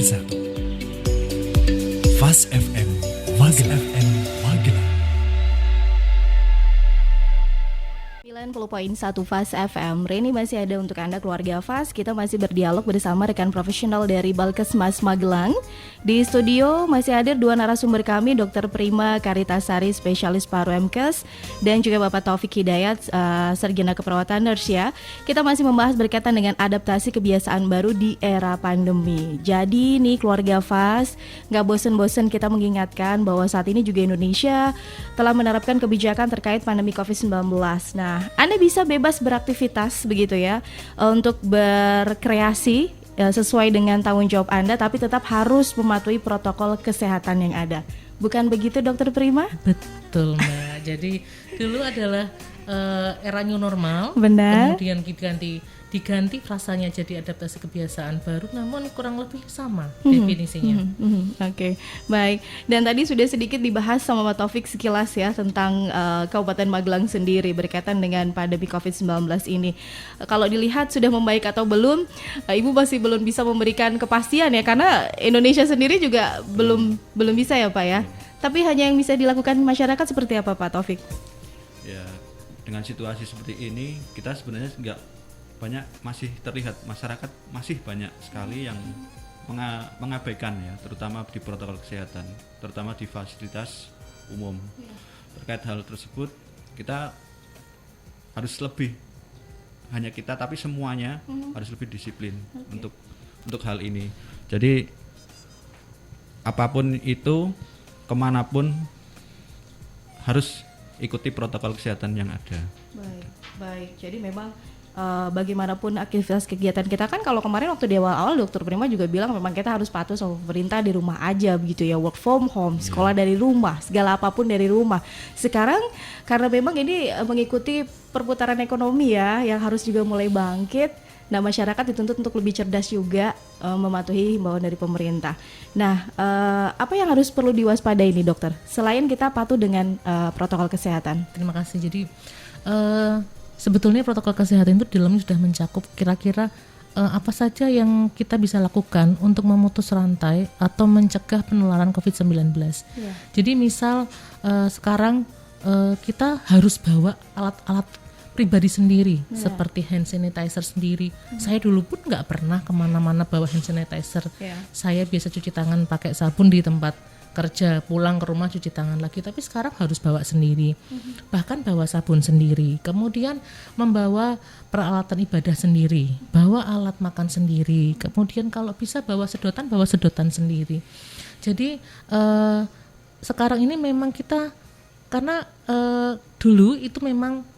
bersatu. Fast FM Magelang. 90.1 Fast FM. Reni masih ada untuk Anda keluarga Fast. Kita masih berdialog bersama rekan profesional dari Balkesmas Magelang. Di studio masih hadir dua narasumber kami, Dr. Prima Karitasari, spesialis paru MKes, dan juga Bapak Taufik Hidayat, sarjana keperawatan nurse ya. Kita masih membahas berkaitan dengan adaptasi kebiasaan baru di era pandemi. Jadi nih keluarga Fast, nggak bosen-bosen kita mengingatkan bahwa saat ini juga Indonesia telah menerapkan kebijakan terkait pandemi COVID-19. Nah, Anda bisa bebas beraktivitas begitu ya, untuk berkreasi sesuai dengan tanggung jawab Anda, tapi tetap harus mematuhi protokol kesehatan yang ada. Bukan begitu, Dokter Prima? Betul, Mbak. Jadi dulu adalah era new normal. Benar. Kemudian diganti frasanya jadi adaptasi kebiasaan baru, namun kurang lebih sama definisinya. Oke, baik. Dan tadi sudah sedikit dibahas sama Pak Taufik sekilas ya tentang Kabupaten Magelang sendiri berkaitan dengan pandemi COVID-19 ini. Kalau dilihat sudah membaik atau belum, Ibu masih belum bisa memberikan kepastian ya, karena Indonesia sendiri juga belum bisa ya Pak ya. Tapi hanya yang bisa dilakukan masyarakat seperti apa Pak Taufik? Ya, dengan situasi seperti ini kita sebenarnya masih terlihat masyarakat masih banyak sekali yang mengabaikan ya, terutama di protokol kesehatan, terutama di fasilitas umum. Terkait hal tersebut kita harus lebih, hanya kita tapi semuanya harus lebih disiplin untuk hal ini. Jadi apapun itu, kemanapun harus ikuti protokol kesehatan yang ada. Baik. Jadi memang bagaimanapun aktivitas kegiatan kita, kan kalau kemarin waktu di awal Dokter Prima juga bilang memang kita harus patuh sama pemerintah, di rumah aja begitu ya, work from home, sekolah dari rumah, segala apapun dari rumah. Sekarang karena memang ini mengikuti perputaran ekonomi ya, yang harus juga mulai bangkit. Nah, masyarakat dituntut untuk lebih cerdas juga mematuhi himbauan dari pemerintah. Nah, apa yang harus perlu diwaspadai ini dokter, selain kita patuh dengan protokol kesehatan? Terima kasih. Jadi sebetulnya protokol kesehatan itu di dalamnya sudah mencakup kira-kira apa saja yang kita bisa lakukan untuk memutus rantai atau mencegah penularan COVID-19. Jadi misal sekarang kita harus bawa alat-alat pribadi sendiri, seperti hand sanitizer sendiri. Saya dulu pun nggak pernah kemana-mana bawa hand sanitizer. Saya biasa cuci tangan pakai sabun di tempat kerja, pulang ke rumah cuci tangan lagi, tapi sekarang harus bawa sendiri, bahkan bawa sabun sendiri, kemudian membawa peralatan ibadah sendiri, bawa alat makan sendiri, kemudian kalau bisa bawa sedotan sendiri. Jadi sekarang ini memang kita, karena dulu itu memang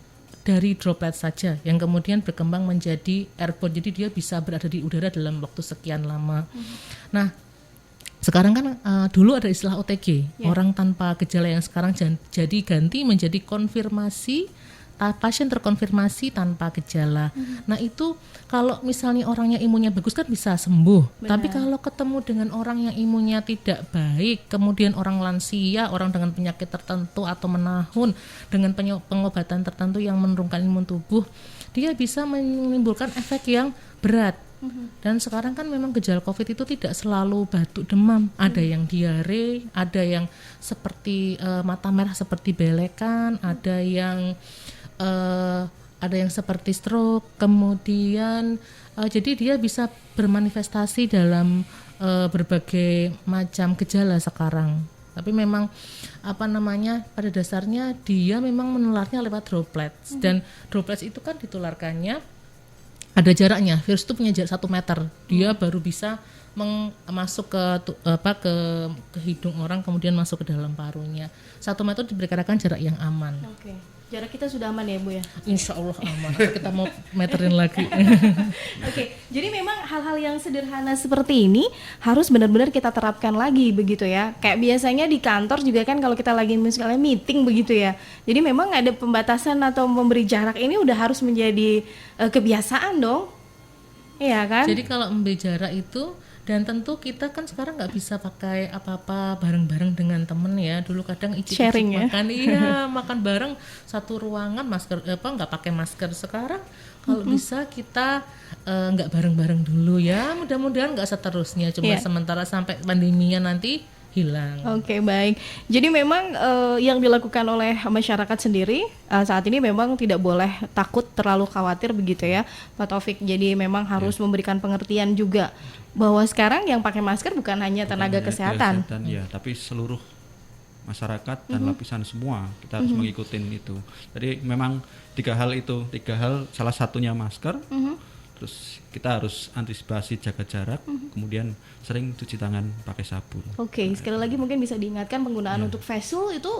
dari droplet saja yang kemudian berkembang menjadi airborne, jadi dia bisa berada di udara dalam waktu sekian lama. Nah, sekarang kan dulu ada istilah OTG, orang tanpa gejala, yang sekarang jadi ganti menjadi konfirmasi, pasien terkonfirmasi tanpa gejala. Nah itu kalau misalnya orangnya imunnya bagus kan bisa sembuh. Benar. Tapi kalau ketemu dengan orang yang imunnya tidak baik, kemudian orang lansia, orang dengan penyakit tertentu atau menahun dengan pengobatan tertentu yang menurunkan imun tubuh, dia bisa menimbulkan efek yang berat. Dan sekarang kan memang gejala COVID itu tidak selalu batuk demam, ada yang diare, ada yang seperti mata merah seperti belekan, ada yang seperti stroke, kemudian jadi dia bisa bermanifestasi dalam berbagai macam gejala sekarang. Tapi memang pada dasarnya dia memang menularnya lewat droplets, dan droplets itu kan ditularkannya ada jaraknya. Virus itu punya jarak 1 meter. Dia baru bisa masuk ke hidung orang, kemudian masuk ke dalam parunya. 1 meter diperkirakan jarak yang aman. Jarak kita sudah aman ya Bu ya? Insya Allah aman. Kita mau meterin lagi. Jadi memang hal-hal yang sederhana seperti ini harus benar-benar kita terapkan lagi begitu ya. Kayak biasanya di kantor juga kan kalau kita lagi misalnya meeting begitu ya. Jadi memang ada pembatasan atau memberi jarak, ini udah harus menjadi kebiasaan dong. Iya kan? Jadi kalau memberi jarak itu Dan tentu kita kan sekarang nggak bisa pakai apa-apa bareng-bareng dengan temen ya. Dulu kadang Sharing ya? makan, iya makan bareng satu ruangan masker nggak pakai masker. Sekarang kalau bisa kita nggak bareng-bareng dulu ya. Mudah-mudahan nggak seterusnya. Cuma sementara sampai pandeminya nanti hilang. Oke, baik. Jadi memang yang dilakukan oleh masyarakat sendiri saat ini memang tidak boleh takut, terlalu khawatir begitu ya, Pak Taufik. Jadi memang harus memberikan pengertian juga bahwa sekarang yang pakai masker bukan hanya tenaga kesehatan. Ya, tapi seluruh masyarakat dan lapisan semua kita harus mengikuti itu. Jadi memang tiga hal, salah satunya masker. Terus kita harus antisipasi jaga jarak, kemudian sering cuci tangan pakai sabun. Oke, sekali lagi mungkin bisa diingatkan penggunaan untuk face shield itu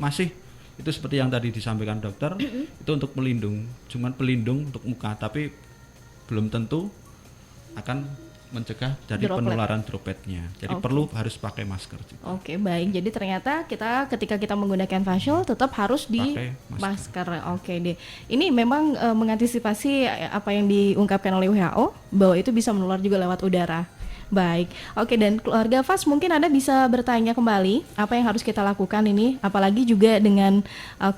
masih itu seperti yang tadi disampaikan dokter, itu untuk cuman pelindung untuk muka, tapi belum tentu akan mencegah dari penularan dropletnya. Jadi harus pakai masker juga. Oke, baik. Jadi ternyata ketika kita menggunakan face shield tetap harus di masker. Oke deh. Ini memang mengantisipasi apa yang diungkapkan oleh WHO bahwa itu bisa menular juga lewat udara. Baik, oke, dan keluarga FAS mungkin Anda bisa bertanya kembali apa yang harus kita lakukan ini, apalagi juga dengan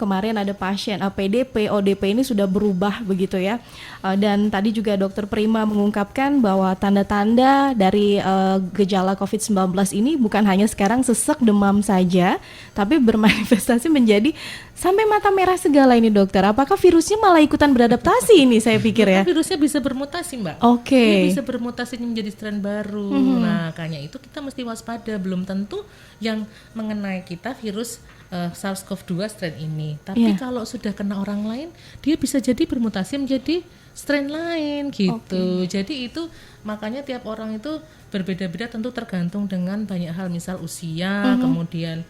kemarin ada pasien PDP, ODP ini sudah berubah begitu ya, dan tadi juga Dokter Prima mengungkapkan bahwa tanda-tanda dari gejala COVID-19 ini bukan hanya sekarang sesek demam saja, tapi bermanifestasi menjadi sampai mata merah segala ini dokter. Apakah virusnya malah ikutan beradaptasi ini saya pikir ya? Virusnya bisa bermutasi Mbak. Oke. Dia bisa bermutasi menjadi strain baru. Nah, makanya itu kita mesti waspada. Belum tentu yang mengenai kita virus SARS-CoV-2 strain ini. Tapi kalau sudah kena orang lain, dia bisa jadi bermutasi menjadi strain lain gitu. Jadi itu makanya tiap orang itu berbeda-beda, tentu tergantung dengan banyak hal, misal usia, kemudian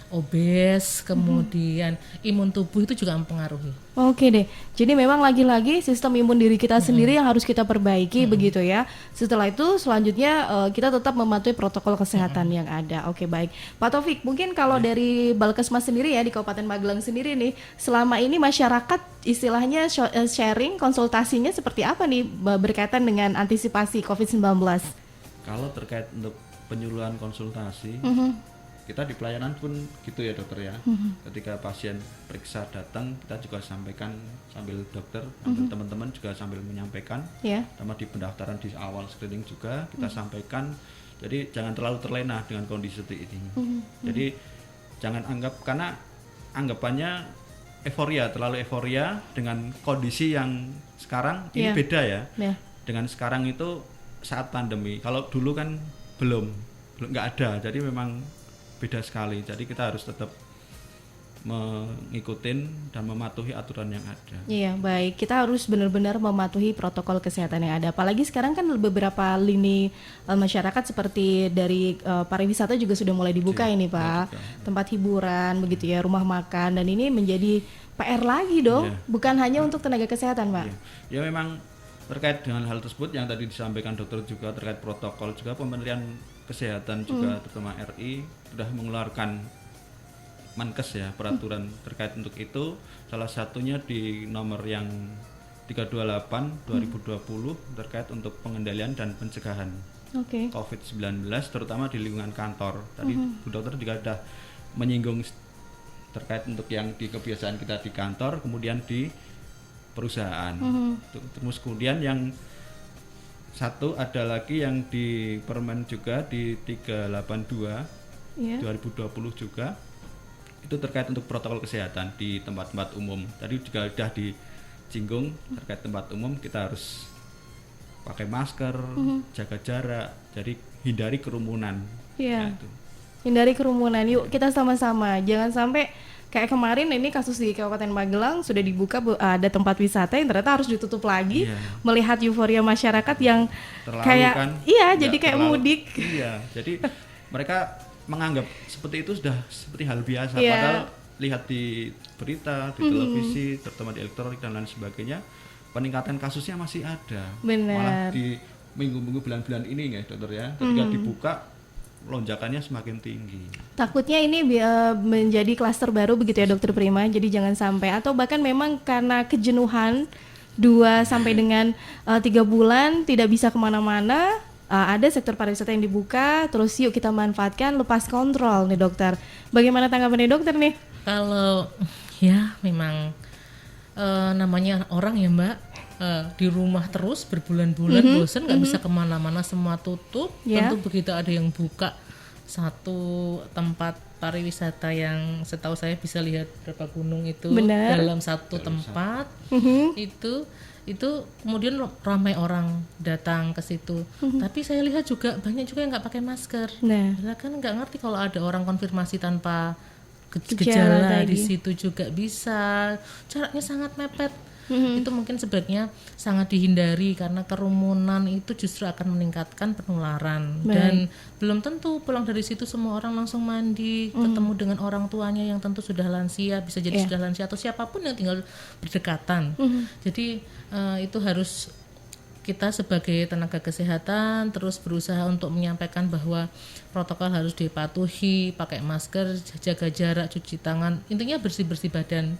obes, kemudian imun tubuh itu juga mempengaruhi. Oke deh, jadi memang lagi-lagi sistem imun diri kita sendiri yang harus kita perbaiki begitu ya. Setelah itu selanjutnya kita tetap mematuhi protokol kesehatan yang ada. Oke, baik, Pak Taufik, mungkin kalau dari Balkesmas sendiri ya di Kabupaten Magelang sendiri nih, selama ini masyarakat istilahnya sharing, konsultasinya seperti apa nih berkaitan dengan antisipasi COVID-19? Kalau terkait untuk penyuluhan konsultasi, kita di pelayanan pun gitu ya dokter ya. Ketika pasien periksa datang, kita juga sampaikan sambil dokter, sambil teman-teman juga sambil menyampaikan. Sama di pendaftaran di awal screening juga kita sampaikan. Jadi jangan terlalu terlena dengan kondisi seperti ini. Jadi jangan anggap, karena anggapannya terlalu euforia dengan kondisi yang sekarang ini beda ya. Dengan sekarang itu saat pandemi. Kalau dulu kan belum nggak ada. Jadi memang beda sekali. Jadi kita harus tetap mengikuti dan mematuhi aturan yang ada. Iya, baik. Kita harus benar-benar mematuhi protokol kesehatan yang ada. Apalagi sekarang kan beberapa lini masyarakat seperti dari pariwisata juga sudah mulai dibuka ini, Pak. Tempat hiburan begitu ya, rumah makan, dan ini menjadi PR lagi dong. Bukan hanya untuk tenaga kesehatan, Pak. Ya memang terkait dengan hal tersebut yang tadi disampaikan dokter juga terkait protokol juga, Kementerian Kesehatan juga terutama RI sudah mengeluarkan Menkes ya, peraturan terkait untuk itu, salah satunya di nomor yang 328 2020 terkait untuk pengendalian dan pencegahan COVID-19 terutama di lingkungan kantor. Tadi Bu Dokter juga sudah menyinggung terkait untuk yang di kebiasaan kita di kantor, kemudian di perusahaan. Terus kemudian yang satu ada lagi yang di Permen juga di 382 2020 juga, itu terkait untuk protokol kesehatan di tempat-tempat umum. Tadi juga sudah disinggung terkait tempat umum kita harus pakai masker, jaga jarak, jadi hindari kerumunan. Hindari kerumunan. Yuk kita sama-sama, jangan sampai kayak kemarin ini kasus di Kabupaten Magelang sudah dibuka, ada tempat wisata yang ternyata harus ditutup lagi, melihat euforia masyarakat yang terlalu kayak kan, jadi kayak terlalu, mudik. Jadi mereka menganggap seperti itu sudah seperti hal biasa, padahal lihat di berita, di televisi, terutama di elektronik dan lain sebagainya, peningkatan kasusnya masih ada. Malah di minggu-minggu bulan-bulan ini ya dokter ya, ketika dibuka lonjakannya semakin tinggi. Takutnya ini menjadi klaster baru begitu ya Dokter Prima. Jadi jangan sampai, atau bahkan memang karena kejenuhan 2 sampai dengan 3 bulan tidak bisa kemana-mana, ada sektor pariwisata yang dibuka, terus yuk kita manfaatkan, lepas kontrol nih dokter. Bagaimana tanggapannya dokter nih? Kalau ya memang namanya orang ya Mbak, di rumah terus berbulan-bulan bosan, nggak bisa kemana-mana, semua tutup. Ya. Tentu begitu ada yang buka satu tempat pariwisata yang setahu saya bisa lihat berapa gunung itu Benar. dalam satu tempat, itu kemudian ramai orang datang ke situ. Tapi saya lihat juga banyak juga yang nggak pakai masker. Nah. Karena kan nggak ngerti kalau ada orang konfirmasi tanpa Gejala gejala di tadi. situ juga bisa. Jaraknya sangat mepet. Itu mungkin sebaiknya sangat dihindari karena kerumunan itu justru akan meningkatkan penularan. Baik. Dan belum tentu pulang dari situ semua orang langsung mandi, ketemu dengan orang tuanya yang tentu sudah lansia, bisa jadi sudah lansia atau siapapun yang tinggal berdekatan. Jadi itu harus kita sebagai tenaga kesehatan terus berusaha untuk menyampaikan bahwa protokol harus dipatuhi, pakai masker, jaga jarak, cuci tangan, intinya bersih-bersih badan.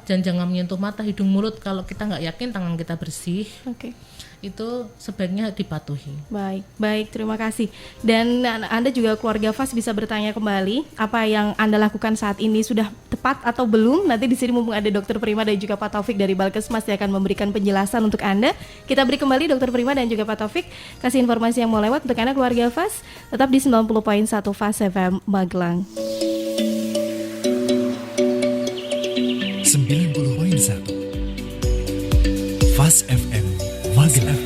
Dan jangan menyentuh mata, hidung, mulut kalau kita nggak yakin tangan kita bersih. Oke. Itu sebaiknya dipatuhi. Baik, terima kasih. Dan Anda juga keluarga FAS bisa bertanya kembali apa yang Anda lakukan saat ini sudah tepat atau belum. Nanti di sini mumpung ada Dokter Prima dan juga Pak Taufik dari Balkesmas yang akan memberikan penjelasan untuk Anda. Kita beri kembali Dokter Prima dan juga Pak Taufik kasih informasi yang mau lewat untuk Anda keluarga FAS. Tetap di 90.1 FAS FM Magelang. 90.1 FAS FM Magelang.